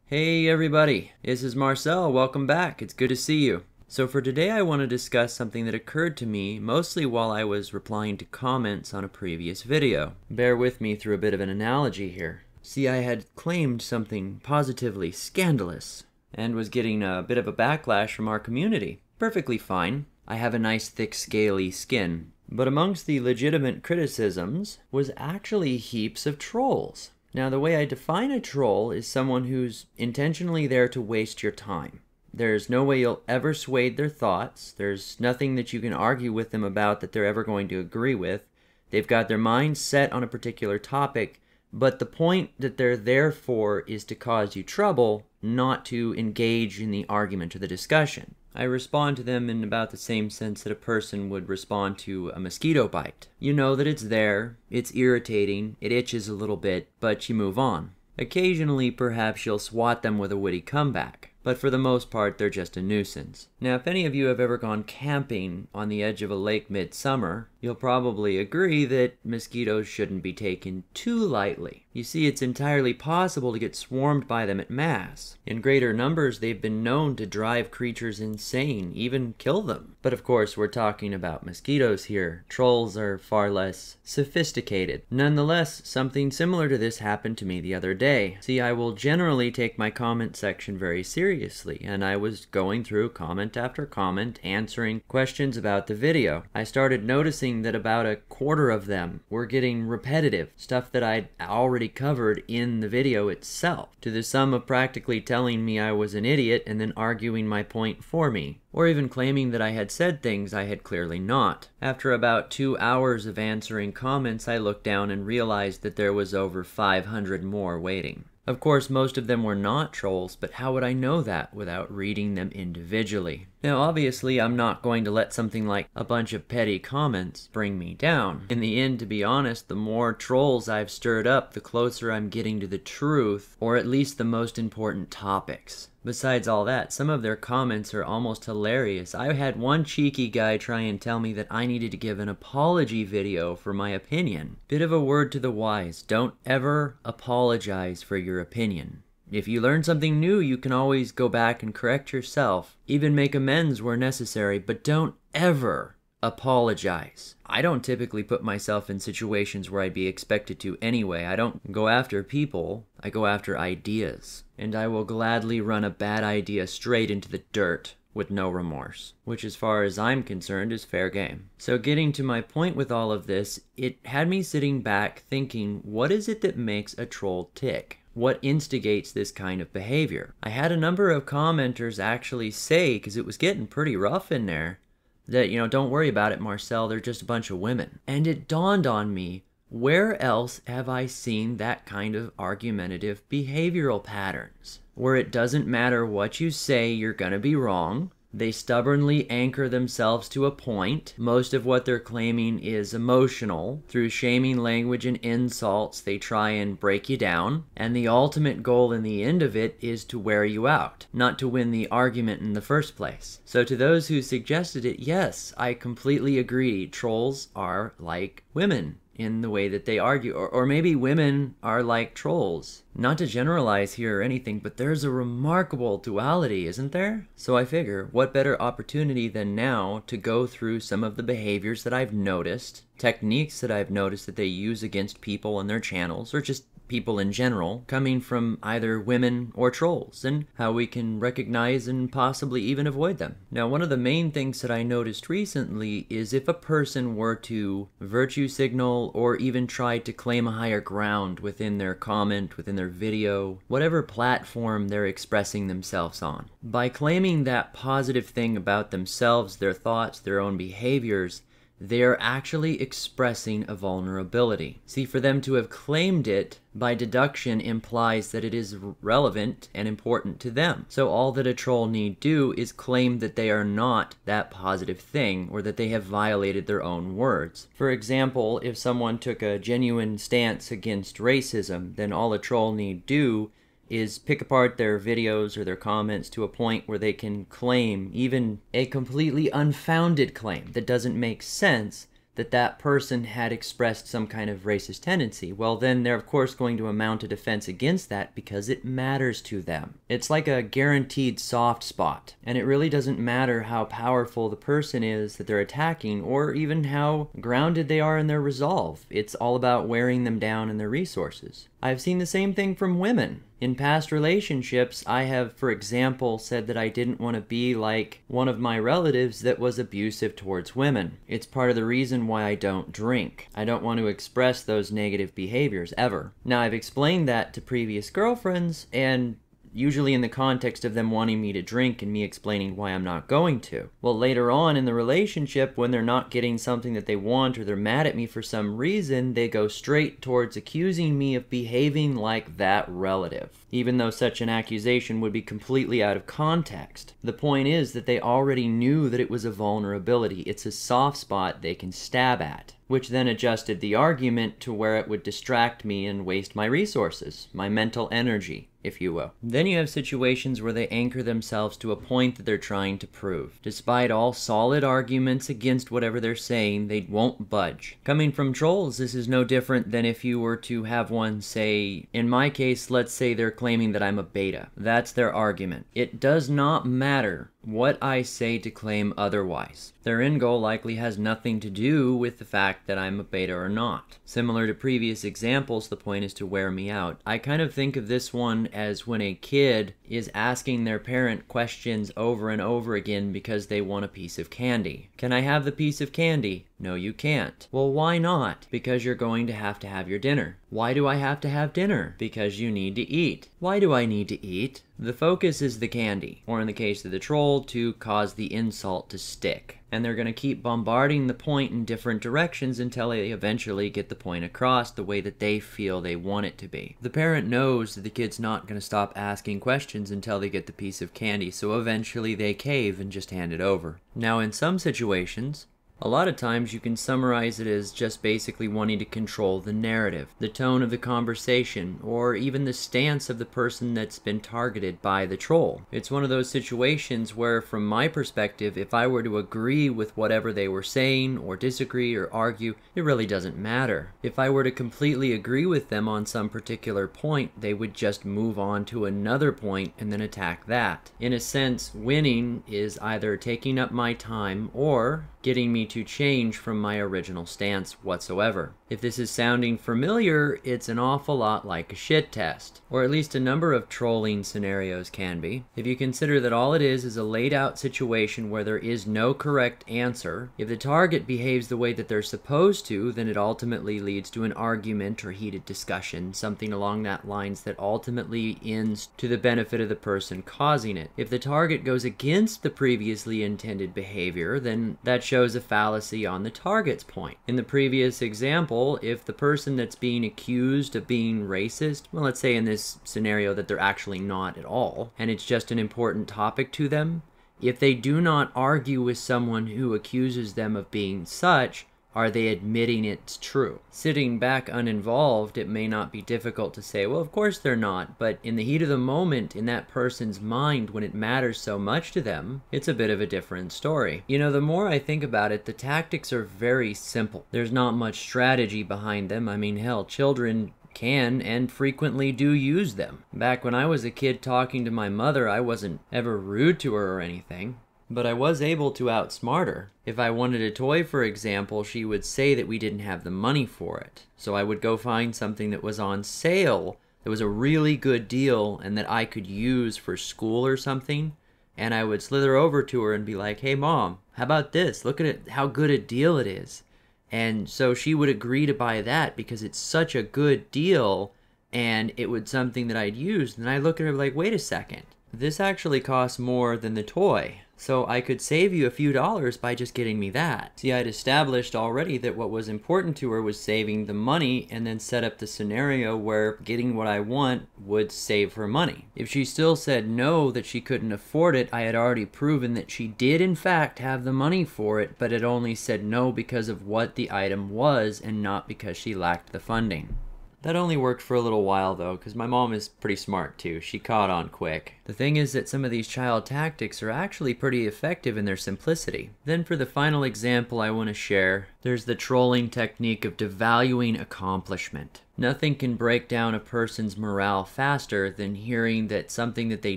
Hey everybody, this is Marcel. Welcome back. It's good to see you. So for today I want to discuss something that occurred to me mostly while I was replying to comments on a previous video. Bear with me through a bit of an analogy here. See, I had claimed something positively scandalous and was getting a bit of a backlash from our community. Perfectly fine. I have a nice thick scaly skin. But amongst the legitimate criticisms was actually heaps of trolls. Now, the way I define a troll is someone who's intentionally there to waste your time. There's no way you'll ever sway their thoughts. There's nothing that you can argue with them about that they're ever going to agree with. They've got their mind set on a particular topic, but the point that they're there for is to cause you trouble, not to engage in the argument or the discussion. I respond to them in about the same sense that a person would respond to a mosquito bite. You know that it's there, it's irritating, it itches a little bit, but you move on. Occasionally, perhaps you'll swat them with a witty comeback, but for the most part, they're just a nuisance. Now, if any of you have ever gone camping on the edge of a lake midsummer, you'll probably agree that mosquitoes shouldn't be taken too lightly. You see, it's entirely possible to get swarmed by them at mass. In greater numbers, they've been known to drive creatures insane, even kill them. But of course, we're talking about mosquitoes here. Trolls are far less sophisticated. Nonetheless, something similar to this happened to me the other day. See, I will generally take my comment section very seriously, and I was going through comment after comment, answering questions about the video. I started noticing that about a quarter of them were getting repetitive, stuff that I'd already covered in the video itself, to the sum of practically telling me I was an idiot and then arguing my point for me, or even claiming that I had said things I had clearly not. After about 2 hours of answering comments, I looked down and realized that there was over 500 more waiting. Of course, most of them were not trolls, but how would I know that without reading them individually? Now, obviously, I'm not going to let something like a bunch of petty comments bring me down. In the end, to be honest, the more trolls I've stirred up, the closer I'm getting to the truth, or at least the most important topics. Besides all that, some of their comments are almost hilarious. I had one cheeky guy try and tell me that I needed to give an apology video for my opinion. Bit of a word to the wise, don't ever apologize for your opinion. If you learn something new, you can always go back and correct yourself, even make amends where necessary, but don't ever apologize. I don't typically put myself in situations where I'd be expected to anyway. I don't go after people, I go after ideas. And I will gladly run a bad idea straight into the dirt with no remorse, which as far as I'm concerned is fair game. So getting to my point with all of this, it had me sitting back thinking, what is it that makes a troll tick? What instigates this kind of behavior? I had a number of commenters actually say, because it was getting pretty rough in there, that, don't worry about it, Marcel, they're just a bunch of women. And it dawned on me, where else have I seen that kind of argumentative behavioral patterns? Where it doesn't matter what you say, you're gonna be wrong. They stubbornly anchor themselves to a point. Most of what they're claiming is emotional. Through shaming language and insults, they try and break you down. And the ultimate goal in the end of it is to wear you out, not to win the argument in the first place. So to those who suggested it, yes, I completely agree. Trolls are like women in the way that they argue, or maybe women are like trolls. Not to generalize here or anything, but there's a remarkable duality, isn't there? So I figure, what better opportunity than now to go through some of the behaviors that I've noticed, techniques that I've noticed that they use against people on their channels, or just people in general, coming from either women or trolls, and how we can recognize and possibly even avoid them. Now, one of the main things that I noticed recently is if a person were to virtue signal or even try to claim a higher ground within their comment, within their video, whatever platform they're expressing themselves on, by claiming that positive thing about themselves, their thoughts, their own behaviors, they are actually expressing a vulnerability. See, for them to have claimed it, by deduction, implies that it is relevant and important to them. So all that a troll need do is claim that they are not that positive thing, or that they have violated their own words. For example, if someone took a genuine stance against racism, then all a troll need do is pick apart their videos or their comments to a point where they can claim even a completely unfounded claim that doesn't make sense, that that person had expressed some kind of racist tendency, well then they're of course going to mount a defense against that because it matters to them. It's like a guaranteed soft spot, and it really doesn't matter how powerful the person is that they're attacking or even how grounded they are in their resolve. It's all about wearing them down in their resources. I've seen the same thing from women. In past relationships, I have, for example, said that I didn't want to be like one of my relatives that was abusive towards women. It's part of the reason why I don't drink. I don't want to express those negative behaviors ever. Now, I've explained that to previous girlfriends, and usually in the context of them wanting me to drink and me explaining why I'm not going to. Well, later on in the relationship, when they're not getting something that they want or they're mad at me for some reason, they go straight towards accusing me of behaving like that relative, even though such an accusation would be completely out of context. The point is that they already knew that it was a vulnerability. It's a soft spot they can stab at, which then adjusted the argument to where it would distract me and waste my resources, my mental energy, if you will. Then you have situations where they anchor themselves to a point that they're trying to prove. Despite all solid arguments against whatever they're saying, they won't budge. Coming from trolls, this is no different than if you were to have one say, in my case, let's say they're claiming that I'm a beta. That's their argument. It does not matter what I say to claim otherwise. Their end goal likely has nothing to do with the fact that I'm a beta or not. Similar to previous examples, the point is to wear me out. I kind of think of this one as when a kid is asking their parent questions over and over again because they want a piece of candy. Can I have the piece of candy? No, you can't. Well, why not? Because you're going to have your dinner. Why do I have to have dinner? Because you need to eat. Why do I need to eat? The focus is the candy, or in the case of the troll, to cause the insult to stick. And they're going to keep bombarding the point in different directions until they eventually get the point across the way that they feel they want it to be. The parent knows that the kid's not going to stop asking questions until they get the piece of candy, so eventually they cave and just hand it over. Now, in some situations, a lot of times you can summarize it as just basically wanting to control the narrative, the tone of the conversation, or even the stance of the person that's been targeted by the troll. It's one of those situations where, from my perspective, if I were to agree with whatever they were saying, or disagree or argue, it really doesn't matter. If I were to completely agree with them on some particular point, they would just move on to another point and then attack that. In a sense, winning is either taking up my time or getting me to change from my original stance whatsoever. If this is sounding familiar, it's an awful lot like a shit test, or at least a number of trolling scenarios can be. If you consider that all it is a laid out situation where there is no correct answer, if the target behaves the way that they're supposed to, then it ultimately leads to an argument or heated discussion, something along that lines that ultimately ends to the benefit of the person causing it. If the target goes against the previously intended behavior, then that shows a fallacy on the target's point. In the previous example, if the person that's being accused of being racist, well, let's say in this scenario that they're actually not at all, and it's just an important topic to them, if they do not argue with someone who accuses them of being such, are they admitting it's true? Sitting back uninvolved, it may not be difficult to say, well, of course they're not, but in the heat of the moment, in that person's mind, when it matters so much to them, it's a bit of a different story. You know, the more I think about it, the tactics are very simple. There's not much strategy behind them. I mean, hell, children can and frequently do use them. Back when I was a kid talking to my mother, I wasn't ever rude to her or anything, but I was able to outsmart her. If I wanted a toy, for example, she would say that we didn't have the money for it. So I would go find something that was on sale, that was a really good deal, and that I could use for school or something. And I would slither over to her and be like, hey mom, how about this? Look at it, how good a deal it is. And so she would agree to buy that because it's such a good deal and it was something that I'd use. And I look at her like, wait a second, this actually costs more than the toy. So I could save you a few dollars by just getting me that. See, I'd established already that what was important to her was saving the money, and then set up the scenario where getting what I want would save her money. If she still said no, that she couldn't afford it, I had already proven that she did in fact have the money for it, but had only said no because of what the item was and not because she lacked the funding. That only worked for a little while though, because my mom is pretty smart too. She caught on quick. The thing is that some of these child tactics are actually pretty effective in their simplicity. Then for the final example I want to share, there's the trolling technique of devaluing accomplishment. Nothing can break down a person's morale faster than hearing that something that they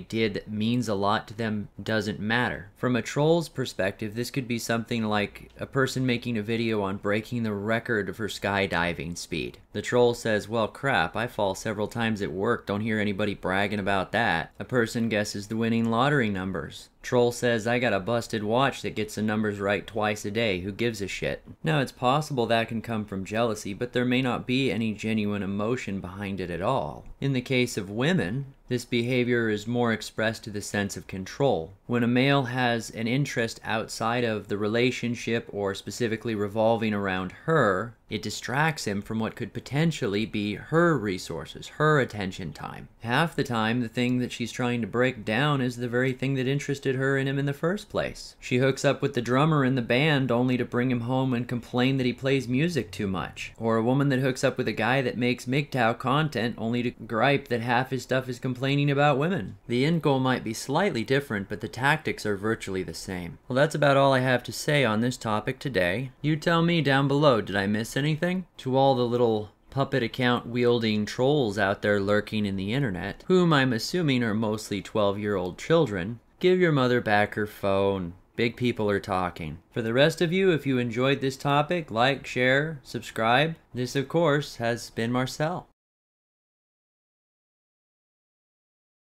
did that means a lot to them doesn't matter. From a troll's perspective, this could be something like a person making a video on breaking the record for skydiving speed. The troll says, well crap, I fall several times at work, don't hear anybody bragging about that. A person guesses the winning lottery numbers. Troll says, I got a busted watch that gets the numbers right twice a day, who gives a shit? Now it's possible that can come from jealousy, but there may not be any genuine emotion behind it at all. In the case of women, this behavior is more expressed to the sense of control. When a male has an interest outside of the relationship or specifically revolving around her, it distracts him from what could potentially be her resources, her attention time. Half the time, the thing that she's trying to break down is the very thing that interested her in him in the first place. She hooks up with the drummer in the band only to bring him home and complain that he plays music too much. Or a woman that hooks up with a guy that makes MGTOW content only to gripe that half his stuff is complaining about women. The end goal might be slightly different, but the tactics are virtually the same. Well, that's about all I have to say on this topic today. You tell me down below, did I miss anything? To all the little puppet account wielding trolls out there lurking in the internet, whom I'm assuming are mostly 12-year-old children, give your mother back her phone. Big people are talking. For the rest of you, if you enjoyed this topic, like, share, subscribe. This, of course, has been Marcel.